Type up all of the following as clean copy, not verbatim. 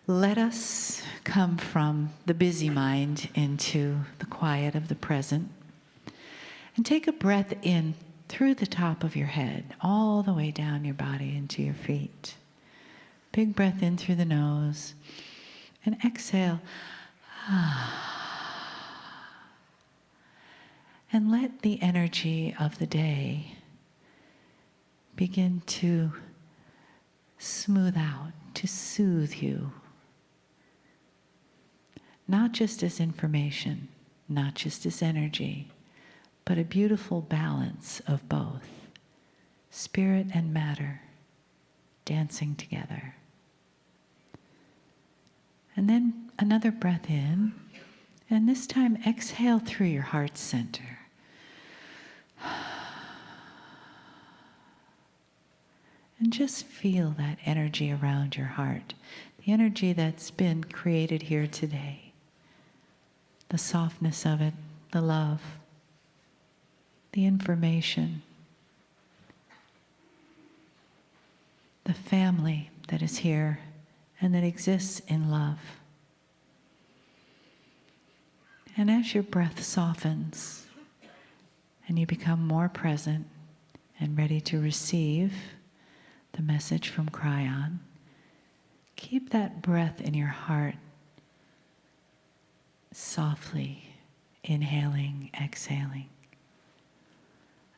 Let us come from the busy mind into the quiet of the present. And take a breath in through the top of your head, all the way down your body into your feet. Big breath in through the nose. And exhale. And let the energy of the day begin to smooth out, to soothe you. Not just as information, not just as energy, but a beautiful balance of both, spirit and matter, dancing together. And then another breath in, and this time exhale through your heart center. And just feel that energy around your heart, the energy that's been created here today. The softness of it, the love, the information, the family that is here and that exists in love. And as your breath softens and you become more present and ready to receive the message from Kryon, keep that breath in your heart, softly inhaling, exhaling,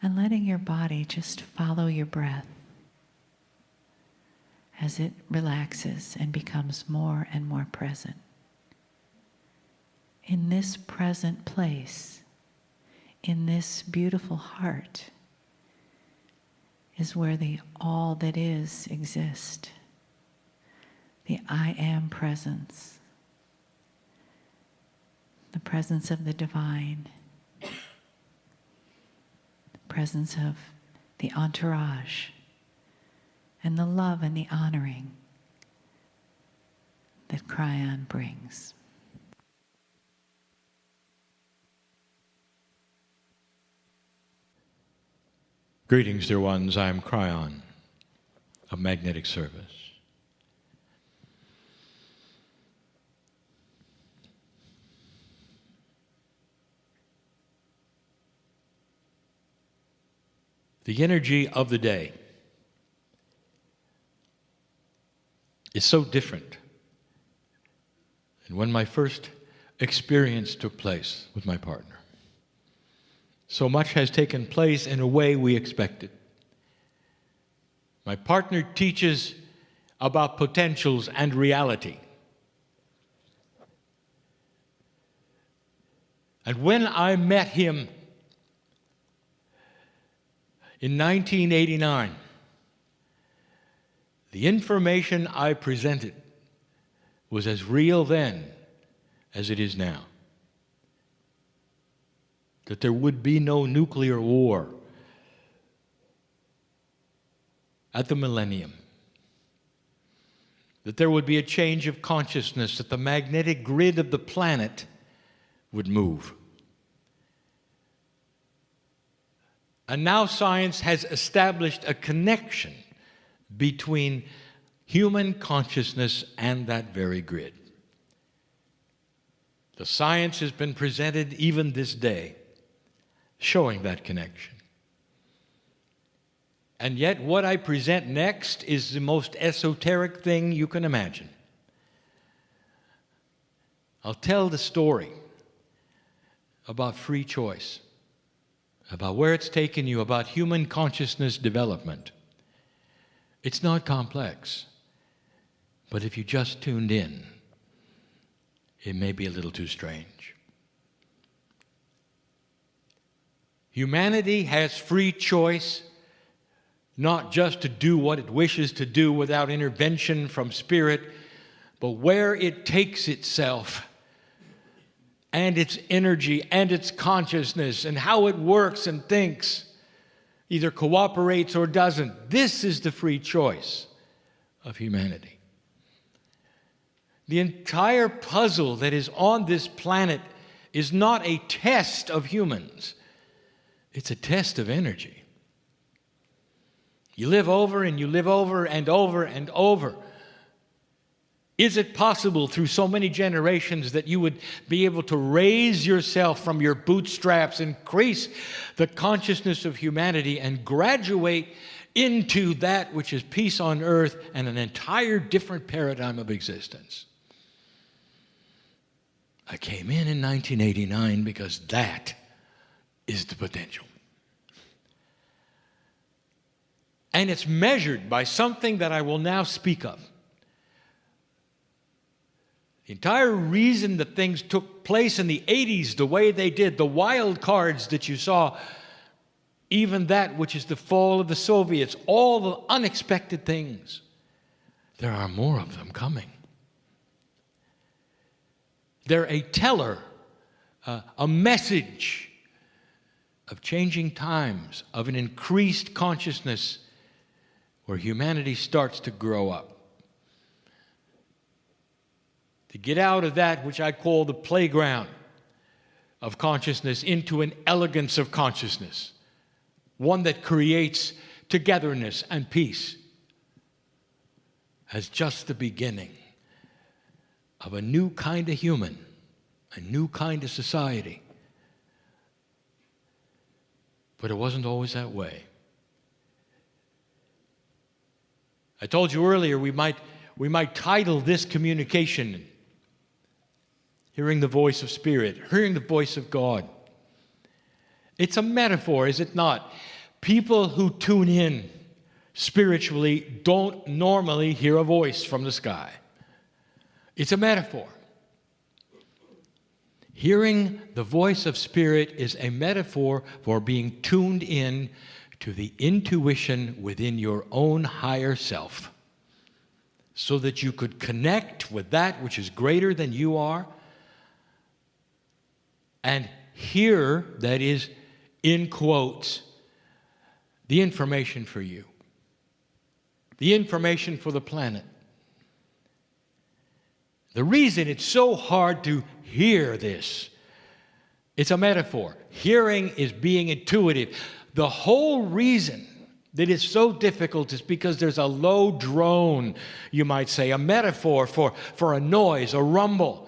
and letting your body just follow your breath as it relaxes and becomes more and more present. In this present place, in this beautiful heart, is where the all that is exists. The I am presence. The presence of the divine. The presence of the entourage. And the love and the honoring that Kryon brings. Greetings, dear ones. I am Kryon of Magnetic Service. The energy of the day is so different than when my first experience took place with my partner. So much has taken place in a way we expected. My partner teaches about potentials and reality. And when I met him in 1989, the information I presented was as real then as it is now. That there would be no nuclear war at the millennium. That there would be a change of consciousness, that the magnetic grid of the planet would move. And now science has established a connection between human consciousness and that very grid. The science has been presented even this day, showing that connection. And yet what I present next is the most esoteric thing you can imagine. I'll tell the story about free choice, about where it's taken you, about human consciousness development. It's not complex, but if you just tuned in, it may be a little too strange. Humanity has free choice, not just to do what it wishes to do without intervention from spirit, but where it takes itself and its energy and its consciousness and how it works and thinks, either cooperates or doesn't. This is the free choice of humanity. The entire puzzle that is on this planet is not a test of humans. It's a test of energy. You live over and you live over and over and over. Is it possible through so many generations that you would be able to raise yourself from your bootstraps, increase the consciousness of humanity, and graduate into that which is peace on earth and an entire different paradigm of existence? I came in 1989 because that is the potential. And it's measured by something that I will now speak of. The entire reason that things took place in the 80s the way they did, the wild cards that you saw, even that which is the fall of the Soviets, all the unexpected things, there are more of them coming. They're a teller, a message of changing times, of an increased consciousness where humanity starts to grow up. To get out of that which I call the playground of consciousness into an elegance of consciousness, one that creates togetherness and peace, as just the beginning of a new kind of human, a new kind of society. But it wasn't always that way. I told you earlier we might title this communication Hearing the Voice of Spirit, Hearing the Voice of God. It's a metaphor, is it not? People who tune in spiritually don't normally hear a voice from the sky. It's a metaphor. Hearing the voice of Spirit is a metaphor for being tuned in to the intuition within your own higher self, so that you could connect with that which is greater than you are and hear, that is, in quotes, the information for you, the information for the planet. The reason it's so hard to hear this, it's a metaphor. Hearing is being intuitive. The whole reason that it's so difficult is because there's a low drone, you might say, a metaphor for a noise, a rumble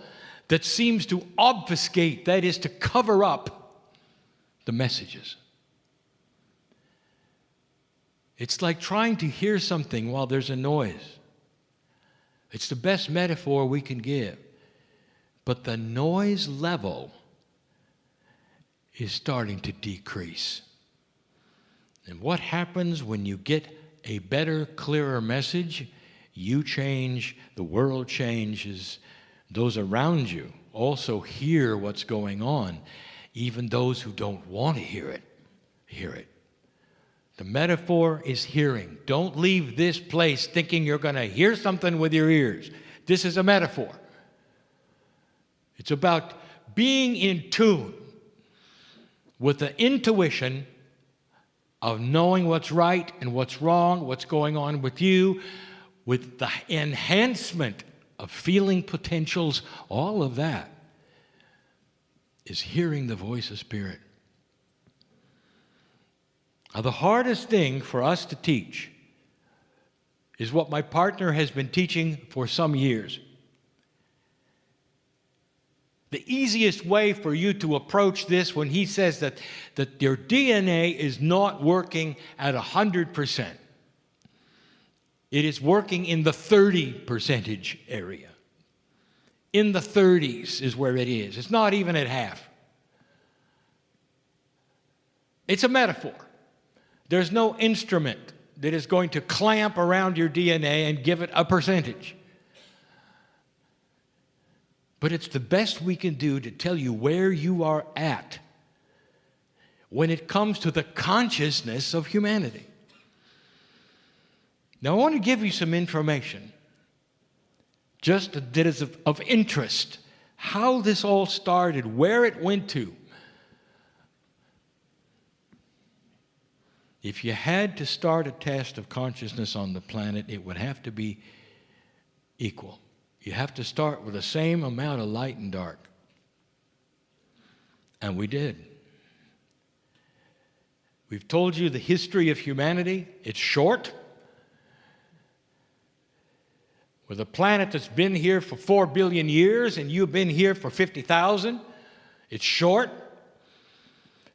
that seems to obfuscate, that is, to cover up the messages. It's like trying to hear something while there's a noise. It's the best metaphor we can give. But the noise level is starting to decrease. And what happens when you get a better, clearer message? You change, the world changes. Those around you also hear what's going on. Even those who don't want to hear it, hear it. The metaphor is hearing. Don't leave this place thinking you're going to hear something with your ears. This is a metaphor. It's about being in tune with the intuition of knowing what's right and what's wrong, what's going on with you, with the enhancement of feeling potentials. All of that is hearing the voice of Spirit. Now, the hardest thing for us to teach is what my partner has been teaching for some years. The easiest way for you to approach this when he says that your DNA is not working at 100%. It is working in the 30% area. In the 30s is where it is. It's not even at half. It's a metaphor. There's no instrument that is going to clamp around your DNA and give it a percentage. But it's the best we can do to tell you where you are at when it comes to the consciousness of humanity. Now, I want to give you some information, just that is of interest, how this all started, where it went to. If you had to start a test of consciousness on the planet, it would have to be equal. You have to start with the same amount of light and dark. And we did. We've told you the history of humanity. It's short. with a planet that's been here for 4 billion years and you've been here for 50,000. It's short.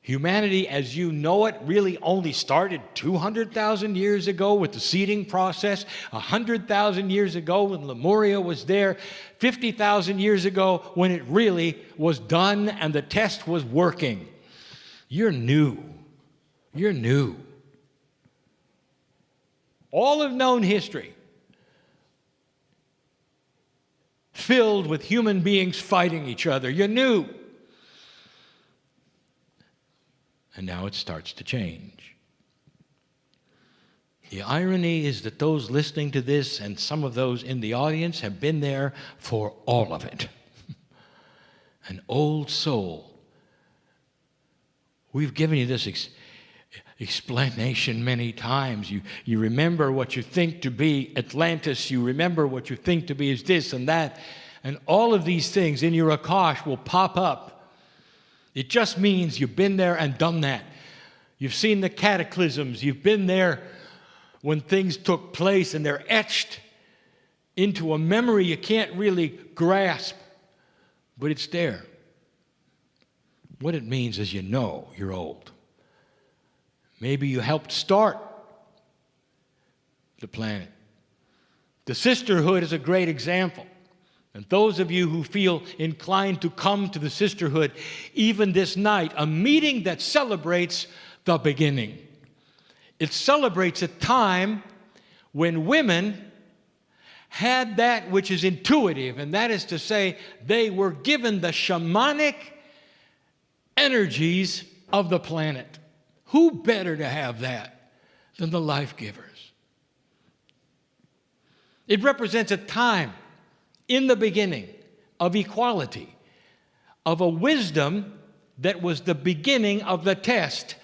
Humanity, as you know it, really only started 200,000 years ago with the seeding process, 100,000 years ago when Lemuria was there, 50,000 years ago when it really was done and the test was working. You're new. You're new. All of known history filled with human beings fighting each other. You're new. And now it starts to change. The irony is that those listening to this and some of those in the audience have been there for all of it. An old soul. We've given you this explanation many times. You remember what you think to be Atlantis. You remember what you think to be is this and that. And all of these things in your Akash will pop up. It just means you've been there and done that. You've seen the cataclysms. You've been there when things took place, and they're etched into a memory you can't really grasp, but it's there. What it means is you know you're old. Maybe you helped start the planet. The sisterhood is a great example. And those of you who feel inclined to come to the sisterhood, even this night, a meeting that celebrates the beginning. It celebrates a time when women had that which is intuitive, and that is to say, they were given the shamanic energies of the planet. Who better to have that than the life givers? It represents a time in the beginning of equality, of a wisdom that was the beginning of the test.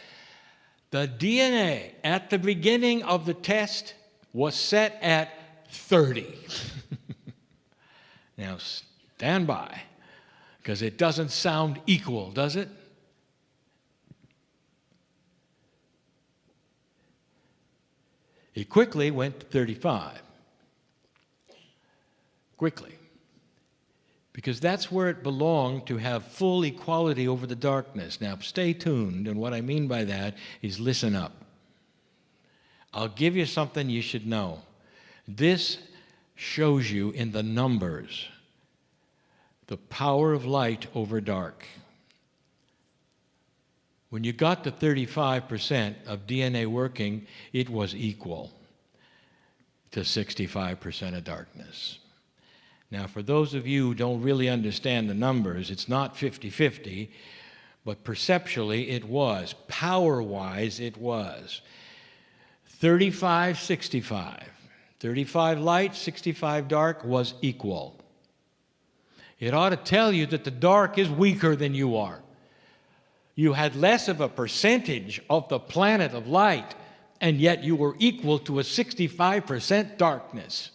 The DNA at the beginning of the test was set at 30. Now stand by, because it doesn't sound equal, does it? It quickly went to 35. Quickly. Because that's where it belonged, to have full equality over the darkness. Now, stay tuned, and what I mean by that is listen up. I'll give you something you should know. This shows you in the numbers the power of light over dark. When you got to 35% of DNA working, it was equal to 65% of darkness. Now, for those of you who don't really understand the numbers, it's not 50-50, but perceptually it was. Power-wise, it was. 35-65. 35 light, 65 dark was equal. It ought to tell you that the dark is weaker than you are. You had less of a percentage of the planet of light, and yet you were equal to a 65% darkness.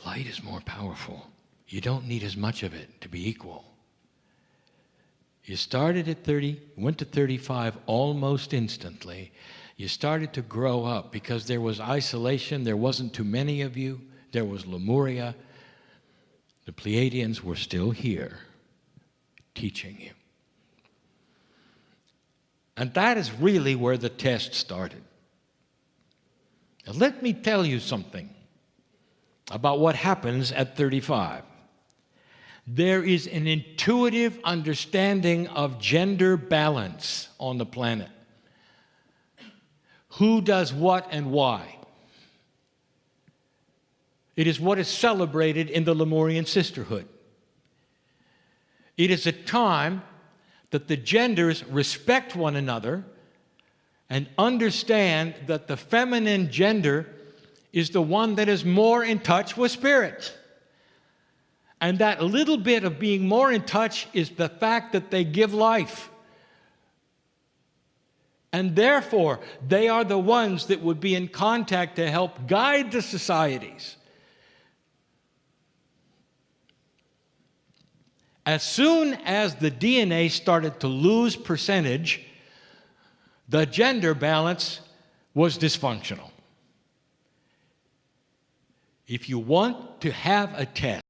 Light is more powerful. You don't need as much of it to be equal. You started at 30, went to 35 almost instantly. You started to grow up because there was isolation. There wasn't too many of you. There was Lemuria. The Pleiadians were still here teaching you. And that is really where the test started. Now, let me tell you something about what happens at 35. There is an intuitive understanding of gender balance on the planet. Who does what and why? It is what is celebrated in the Lemurian sisterhood. It is a time that the genders respect one another and understand that the feminine gender is the one that is more in touch with spirit. And that little bit of being more in touch is the fact that they give life. And therefore, they are the ones that would be in contact to help guide the societies. As soon as the DNA started to lose percentage, the gender balance was dysfunctional. If you want to have a test,